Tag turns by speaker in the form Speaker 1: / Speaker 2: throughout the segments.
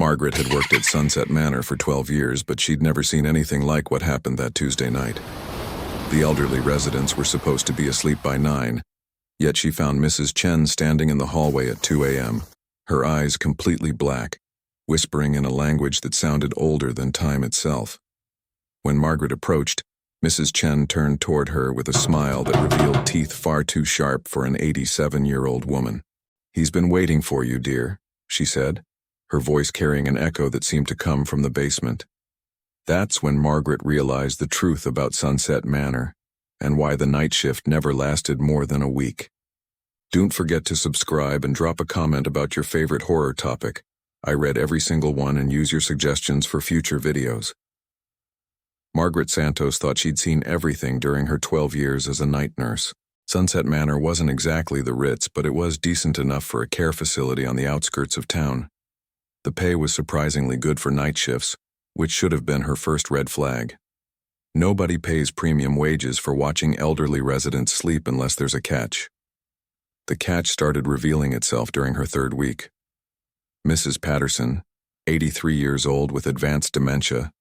Speaker 1: Margaret had worked at Sunset Manor for 12 years, but she'd never seen anything like what happened that Tuesday night. The elderly residents were supposed to be asleep by 9, yet she found Mrs. Chen standing in the hallway at 2 a.m., her eyes completely black, whispering in a language that sounded older than time itself. When Margaret approached, Mrs. Chen turned toward her with a smile that revealed teeth far too sharp for an 87-year-old woman. "He's been waiting for you, dear," she said, her voice carrying an echo that seemed to come from the basement. That's when Margaret realized the truth about Sunset Manor and why the night shift never lasted more than a week. Don't forget to subscribe and drop a comment about your favorite horror topic. I read every single one and use your suggestions for future videos. Margaret Santos thought she'd seen everything during her 12 years as a night nurse. Sunset Manor wasn't exactly the Ritz, but it was decent enough for a care facility on the outskirts of town. The pay was surprisingly good for night shifts, which should have been her first red flag. Nobody pays premium wages for watching elderly residents sleep unless there's a catch. The catch started revealing itself during her 3rd week. Mrs. Patterson, 83 years old with advanced dementia,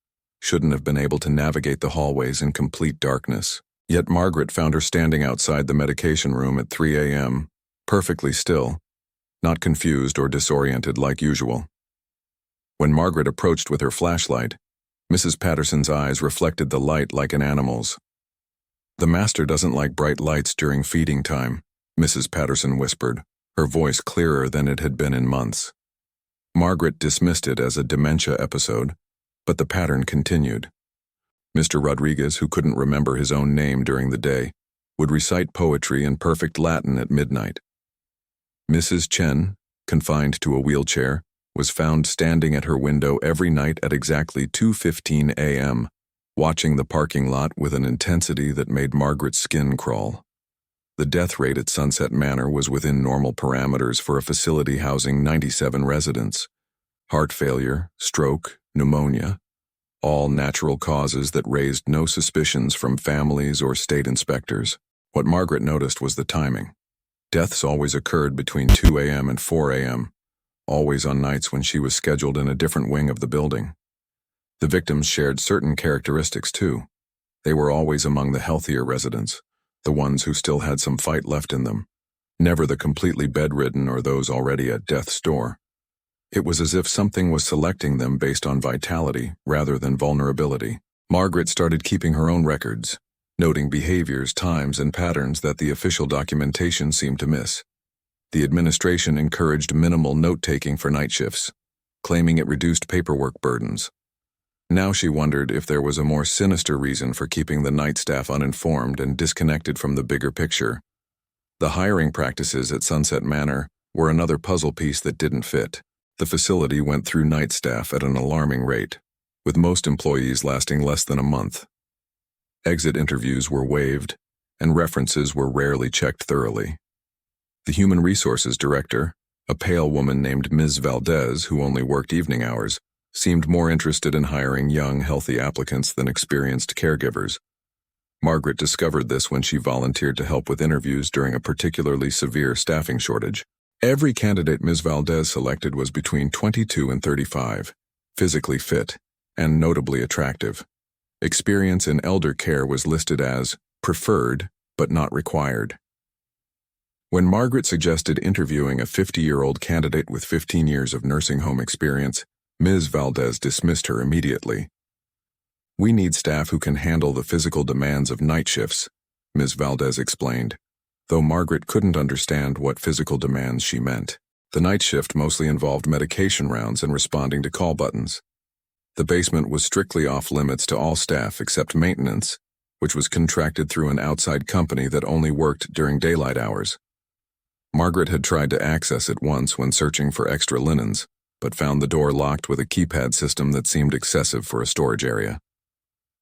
Speaker 1: shouldn't have been able to navigate the hallways in complete darkness. Yet Margaret found her standing outside the medication room at 3 a.m., perfectly still, not confused or disoriented like usual. When Margaret approached with her flashlight, Mrs. Patterson's eyes reflected the light like an animal's. "The master doesn't like bright lights during feeding time," Mrs. Patterson whispered, her voice clearer than it had been in months. Margaret dismissed it as a dementia episode, but the pattern continued. Mr. Rodriguez, who couldn't remember his own name during the day, would recite poetry in perfect Latin at midnight. Mrs. Chen, confined to a wheelchair, was found standing at her window every night at exactly 2:15 a.m., watching the parking lot with an intensity that made Margaret's skin crawl. The death rate at Sunset Manor was within normal parameters for a facility housing 97 residents. Heart failure, stroke, pneumonia, all natural causes that raised no suspicions from families or state inspectors. What Margaret noticed was the timing. Deaths always occurred between 2 a.m. and 4 a.m., always on nights when she was scheduled in a different wing of the building. The victims shared certain characteristics too. They were always among the healthier residents, the ones who still had some fight left in them, never the completely bedridden or those already at death's door. It was as if something was selecting them based on vitality rather than vulnerability. Margaret started keeping her own records, noting behaviors, times, and patterns that the official documentation seemed to miss. The administration encouraged minimal note-taking for night shifts, claiming it reduced paperwork burdens. Now she wondered if there was a more sinister reason for keeping the night staff uninformed and disconnected from the bigger picture. The hiring practices at Sunset Manor were another puzzle piece that didn't fit. The facility went through night staff at an alarming rate, with most employees lasting less than a month. Exit interviews were waived, and references were rarely checked thoroughly. The human resources director, a pale woman named Ms. Valdez, who only worked evening hours, seemed more interested in hiring young, healthy applicants than experienced caregivers. Margaret discovered this when she volunteered to help with interviews during a particularly severe staffing shortage. Every candidate Ms. Valdez selected was between 22 and 35, physically fit, and notably attractive. Experience in elder care was listed as preferred, but not required. When Margaret suggested interviewing a 50-year-old candidate with 15 years of nursing home experience, Ms. Valdez dismissed her immediately. "We need staff who can handle the physical demands of night shifts," Ms. Valdez explained, though Margaret couldn't understand what physical demands she meant. The night shift mostly involved medication rounds and responding to call buttons. The basement was strictly off-limits to all staff except maintenance, which was contracted through an outside company that only worked during daylight hours. Margaret had tried to access it once when searching for extra linens, but found the door locked with a keypad system that seemed excessive for a storage area.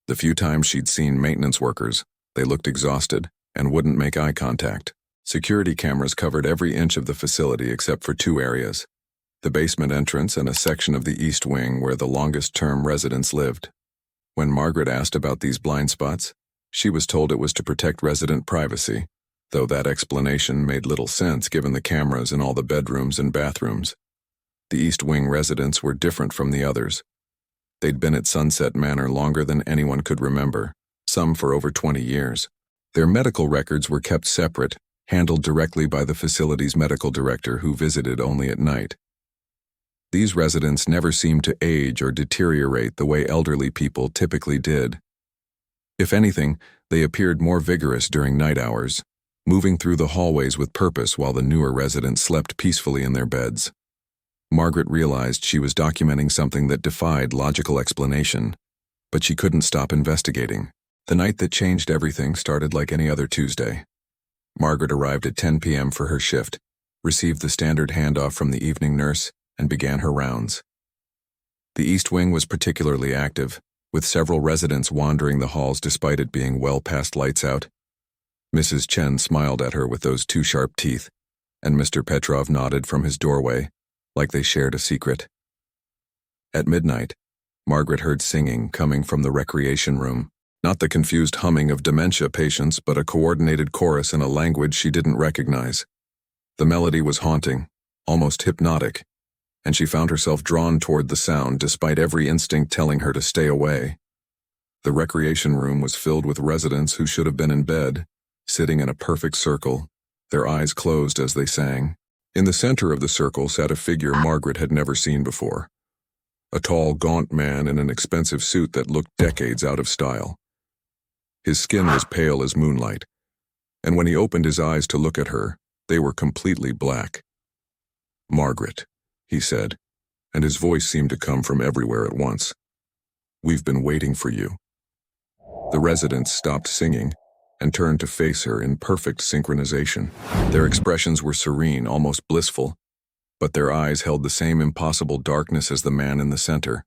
Speaker 1: The few times she'd seen maintenance workers, they looked exhausted and wouldn't make eye contact. Security cameras covered every inch of the facility except for 2 areas: the basement entrance and a section of the east wing where the longest-term residents lived. When Margaret asked about these blind spots, she was told it was to protect resident privacy, though that explanation made little sense given the cameras in all the bedrooms and bathrooms. The East Wing residents were different from the others. They'd been at Sunset Manor longer than anyone could remember, some for over 20 years. Their medical records were kept separate, handled directly by the facility's medical director who visited only at night. These residents never seemed to age or deteriorate the way elderly people typically did. If anything, they appeared more vigorous during night hours, moving through the hallways with purpose while the newer residents slept peacefully in their beds. Margaret realized she was documenting something that defied logical explanation, but she couldn't stop investigating. The night that changed everything started like any other Tuesday. Margaret arrived at 10 p.m. for her shift, received the standard handoff from the evening nurse, and began her rounds. The East Wing was particularly active, with several residents wandering the halls despite it being well past lights out. Mrs. Chen smiled at her with those two sharp teeth, and Mr. Petrov nodded from his doorway, like they shared a secret. At midnight, Margaret heard singing coming from the recreation room, not the confused humming of dementia patients, but a coordinated chorus in a language she didn't recognize. The melody was haunting, almost hypnotic, and she found herself drawn toward the sound despite every instinct telling her to stay away. The recreation room was filled with residents who should have been in bed, sitting in a perfect circle, their eyes closed as they sang. In the center of the circle sat a figure Margaret had never seen before. A tall, gaunt man in an expensive suit that looked decades out of style. His skin was pale as moonlight, and when he opened his eyes to look at her, they were completely black. "Margaret," he said, and his voice seemed to come from everywhere at once. "We've been waiting for you." The residents stopped singing and turned to face her in perfect synchronization. Their expressions were serene, almost blissful, but their eyes held the same impossible darkness as the man in the center.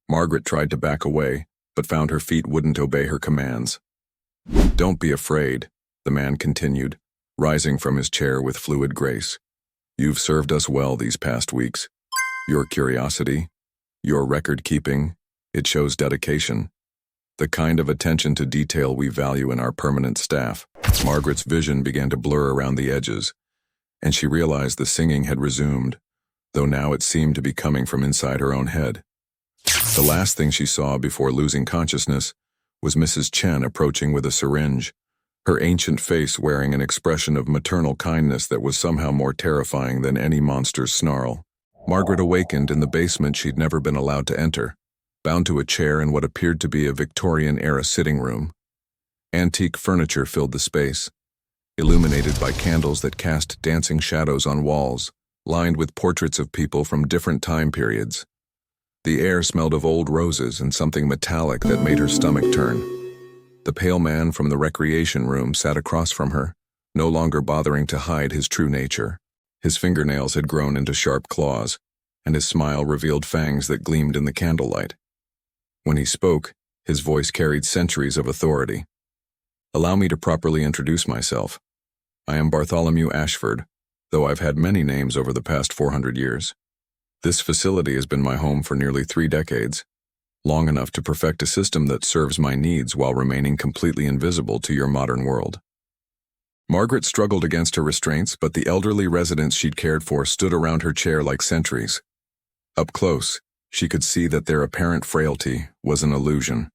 Speaker 1: Margaret tried to back away, but found her feet wouldn't obey her commands. "Don't be afraid," the man continued, rising from his chair with fluid grace. "You've served us well these past weeks. Your curiosity, your record-keeping, it shows dedication. The kind of attention to detail we value in our permanent staff." Margaret's vision began to blur around the edges, and she realized the singing had resumed, though now it seemed to be coming from inside her own head. The last thing she saw before losing consciousness was Mrs. Chen approaching with a syringe, her ancient face wearing an expression of maternal kindness that was somehow more terrifying than any monster's snarl. Margaret awakened in the basement she'd never been allowed to enter, bound to a chair in what appeared to be a Victorian-era sitting room. Antique furniture filled the space, illuminated by candles that cast dancing shadows on walls, lined with portraits of people from different time periods. The air smelled of old roses and something metallic that made her stomach turn. The pale man from the recreation room sat across from her, no longer bothering to hide his true nature. His fingernails had grown into sharp claws, and his smile revealed fangs that gleamed in the candlelight. When he spoke, his voice carried centuries of authority. "Allow me to properly introduce myself. I am Bartholomew Ashford, though I've had many names over the past 400 years. This facility has been my home for nearly 3 decades, long enough to perfect a system that serves my needs while remaining completely invisible to your modern world." Margaret struggled against her restraints, but the elderly residents she'd cared for stood around her chair like sentries. Up close, she could see that their apparent frailty was an illusion.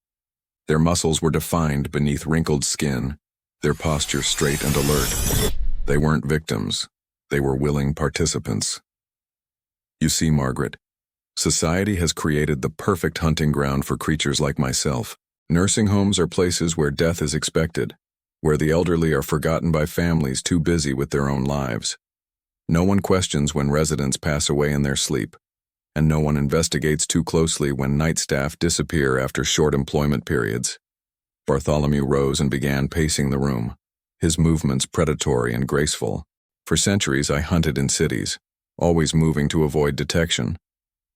Speaker 1: Their muscles were defined beneath wrinkled skin, their posture straight and alert. They weren't victims, they were willing participants. "You see, Margaret, society has created the perfect hunting ground for creatures like myself. Nursing homes are places where death is expected, where the elderly are forgotten by families too busy with their own lives. No one questions when residents pass away in their sleep, and no one investigates too closely when night staff disappear after short employment periods." Bartholomew rose and began pacing the room, his movements predatory and graceful. "For centuries I hunted in cities, always moving to avoid detection.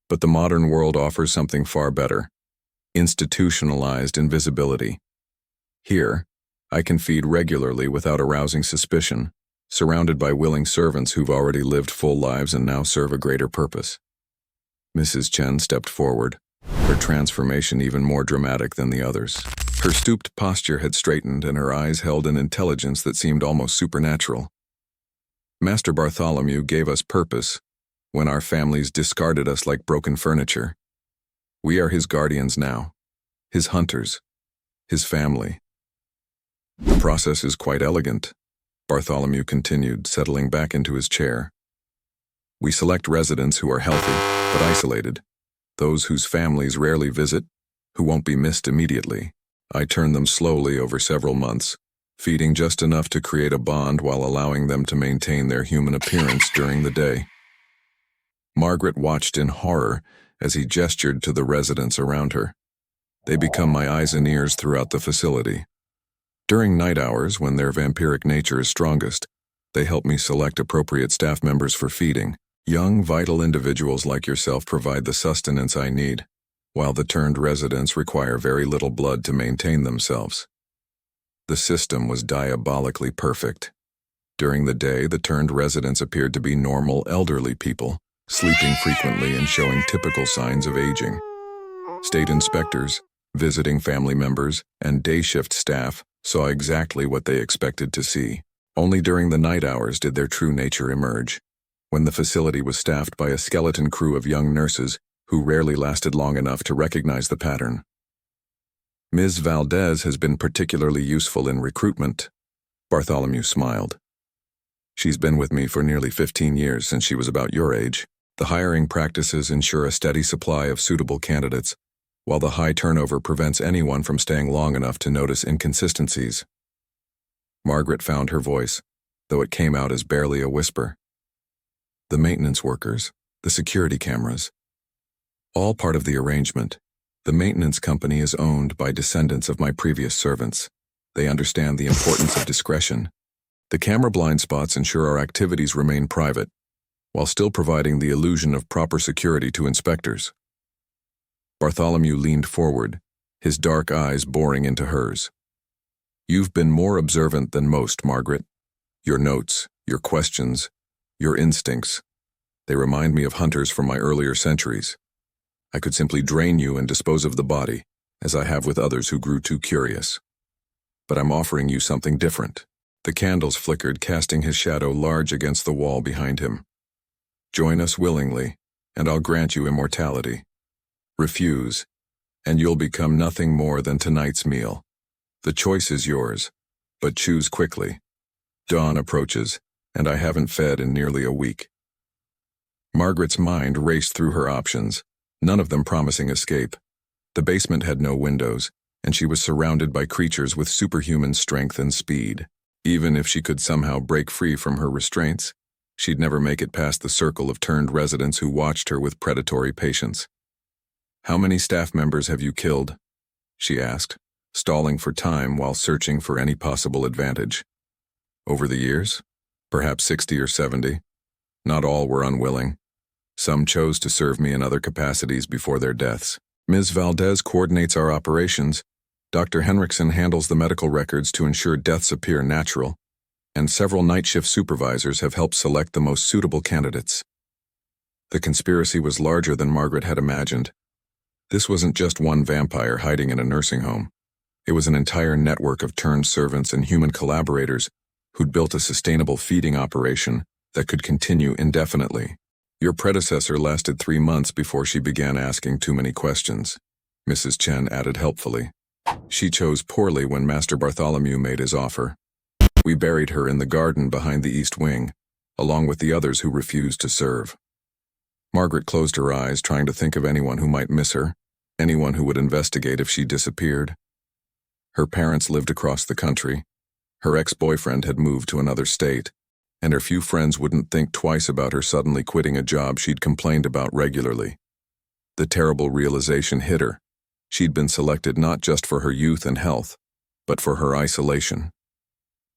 Speaker 1: But the modern world offers something far better: institutionalized invisibility. Here, I can feed regularly without arousing suspicion, surrounded by willing servants who've already lived full lives and now serve a greater purpose." Mrs. Chen stepped forward, her transformation even more dramatic than the others. Her stooped posture had straightened and her eyes held an intelligence that seemed almost supernatural. "Master Bartholomew gave us purpose, when our families discarded us like broken furniture. We are his guardians now, his hunters, his family. The process is quite elegant, Bartholomew continued, settling back into his chair. We select residents who are healthy, but isolated, those whose families rarely visit, who won't be missed immediately. I turn them slowly over several months, feeding just enough to create a bond while allowing them to maintain their human appearance during the day. Margaret watched in horror as he gestured to the residents around her. They become my eyes and ears throughout the facility. During night hours, when their vampiric nature is strongest, they help me select appropriate staff members for feeding. Young, vital individuals like yourself provide the sustenance I need, while the turned residents require very little blood to maintain themselves. The system was diabolically perfect. During the day, the turned residents appeared to be normal, elderly people, sleeping frequently and showing typical signs of aging. State inspectors, visiting family members, and day shift staff saw exactly what they expected to see. Only during the night hours did their true nature emerge, when the facility was staffed by a skeleton crew of young nurses who rarely lasted long enough to recognize the pattern. Ms. Valdez has been particularly useful in recruitment, Bartholomew smiled. She's been with me for nearly 15 years, since she was about your age. The hiring practices ensure a steady supply of suitable candidates, while the high turnover prevents anyone from staying long enough to notice inconsistencies. Margaret found her voice, though it came out as barely a whisper. The maintenance workers, the security cameras, all part of the arrangement. The maintenance company is owned by descendants of my previous servants. They understand the importance of discretion. The camera blind spots ensure our activities remain private, while still providing the illusion of proper security to inspectors. Bartholomew leaned forward, his dark eyes boring into hers. You've been more observant than most, Margaret. Your notes, your questions, your instincts, they remind me of hunters from my earlier centuries. I could simply drain you and dispose of the body, as I have with others who grew too curious. But I'm offering you something different. The candles flickered, casting his shadow large against the wall behind him. Join us willingly, and I'll grant you immortality. Refuse, and you'll become nothing more than tonight's meal. The choice is yours, but choose quickly. Dawn approaches, and I haven't fed in nearly a week. Margaret's mind raced through her options, none of them promising escape. The basement had no windows, and she was surrounded by creatures with superhuman strength and speed. Even if she could somehow break free from her restraints, she'd never make it past the circle of turned residents who watched her with predatory patience. How many staff members have you killed? She asked, stalling for time while searching for any possible advantage. Over the years? Perhaps 60 or 70. Not all were unwilling. Some chose to serve me in other capacities before their deaths. Ms. Valdez coordinates our operations, Dr. Henriksen handles the medical records to ensure deaths appear natural, and several night shift supervisors have helped select the most suitable candidates. The conspiracy was larger than Margaret had imagined. This wasn't just one vampire hiding in a nursing home. It was an entire network of turned servants and human collaborators who'd built a sustainable feeding operation that could continue indefinitely. Your predecessor lasted 3 months before she began asking too many questions, Mrs. Chen added helpfully. She chose poorly when Master Bartholomew made his offer. We buried her in the garden behind the east wing, along with the others who refused to serve. Margaret closed her eyes, trying to think of anyone who might miss her, anyone who would investigate if she disappeared. Her parents lived across the country. Her ex-boyfriend had moved to another state, and her few friends wouldn't think twice about her suddenly quitting a job she'd complained about regularly. The terrible realization hit her. She'd been selected not just for her youth and health, but for her isolation.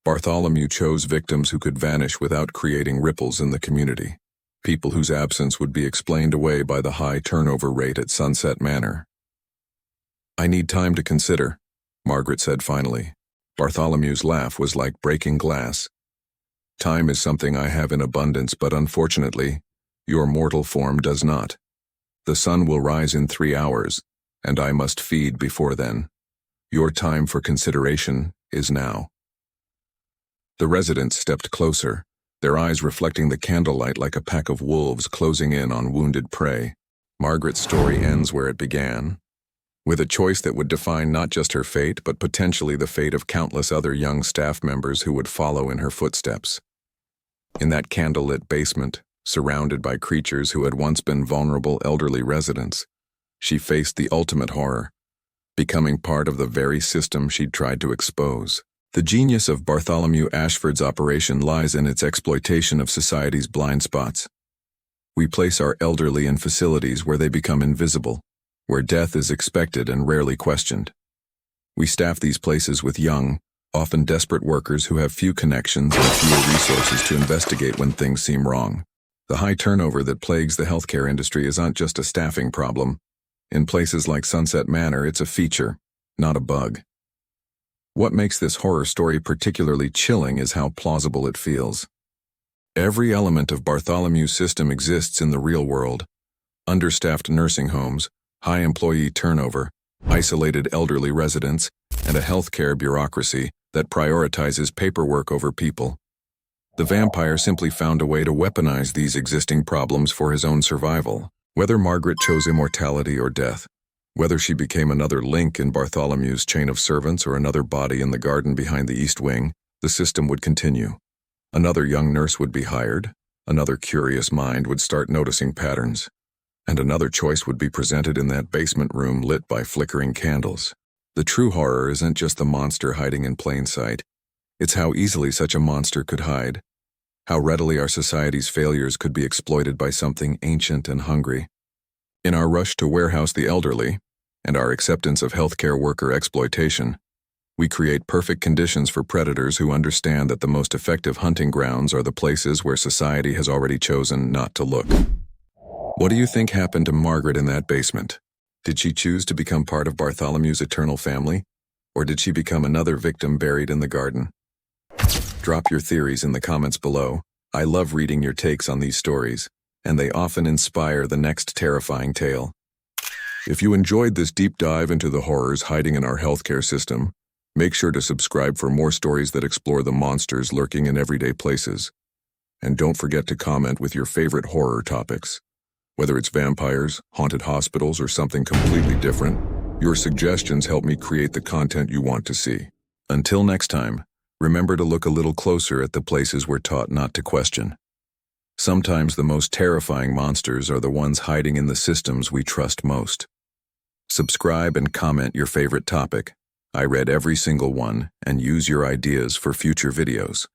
Speaker 1: Bartholomew chose victims who could vanish without creating ripples in the community, people whose absence would be explained away by the high turnover rate at Sunset Manor. I need time to consider, Margaret said finally. Bartholomew's laugh was like breaking glass. Time is something I have in abundance, but unfortunately, your mortal form does not. The sun will rise in 3 hours, and I must feed before then. Your time for consideration is now. The residents stepped closer, their eyes reflecting the candlelight like a pack of wolves closing in on wounded prey. Margaret's story ends where it began, with a choice that would define not just her fate, but potentially the fate of countless other young staff members who would follow in her footsteps. In that candlelit basement, surrounded by creatures who had once been vulnerable elderly residents, she faced the ultimate horror, becoming part of the very system she'd tried to expose. The genius of Bartholomew Ashford's operation lies in its exploitation of society's blind spots. We place our elderly in facilities where they become invisible, where death is expected and rarely questioned. We staff these places with young, often desperate workers who have few connections and fewer resources to investigate when things seem wrong. The high turnover that plagues the healthcare industry is not just a staffing problem. In places like Sunset Manor, it's a feature, not a bug. What makes this horror story particularly chilling is how plausible it feels. Every element of Bartholomew's system exists in the real world. Understaffed nursing homes, high employee turnover, isolated elderly residents, and a healthcare bureaucracy that prioritizes paperwork over people. The vampire simply found a way to weaponize these existing problems for his own survival. Whether Margaret chose immortality or death, whether she became another link in Bartholomew's chain of servants or another body in the garden behind the East Wing, the system would continue. Another young nurse would be hired, another curious mind would start noticing patterns, and another choice would be presented in that basement room lit by flickering candles. The true horror isn't just the monster hiding in plain sight. It's how easily such a monster could hide, how readily our society's failures could be exploited by something ancient and hungry. In our rush to warehouse the elderly, and our acceptance of healthcare worker exploitation, we create perfect conditions for predators who understand that the most effective hunting grounds are the places where society has already chosen not to look. What do you think happened to Margaret in that basement? Did she choose to become part of Bartholomew's eternal family, or did she become another victim buried in the garden? Drop your theories in the comments below. I love reading your takes on these stories, and they often inspire the next terrifying tale. If you enjoyed this deep dive into the horrors hiding in our healthcare system, make sure to subscribe for more stories that explore the monsters lurking in everyday places. And don't forget to comment with your favorite horror topics. Whether it's vampires, haunted hospitals, or something completely different, your suggestions help me create the content you want to see. Until next time, remember to look a little closer at the places we're taught not to question. Sometimes the most terrifying monsters are the ones hiding in the systems we trust most. Subscribe and comment your favorite topic. I read every single one and use your ideas for future videos.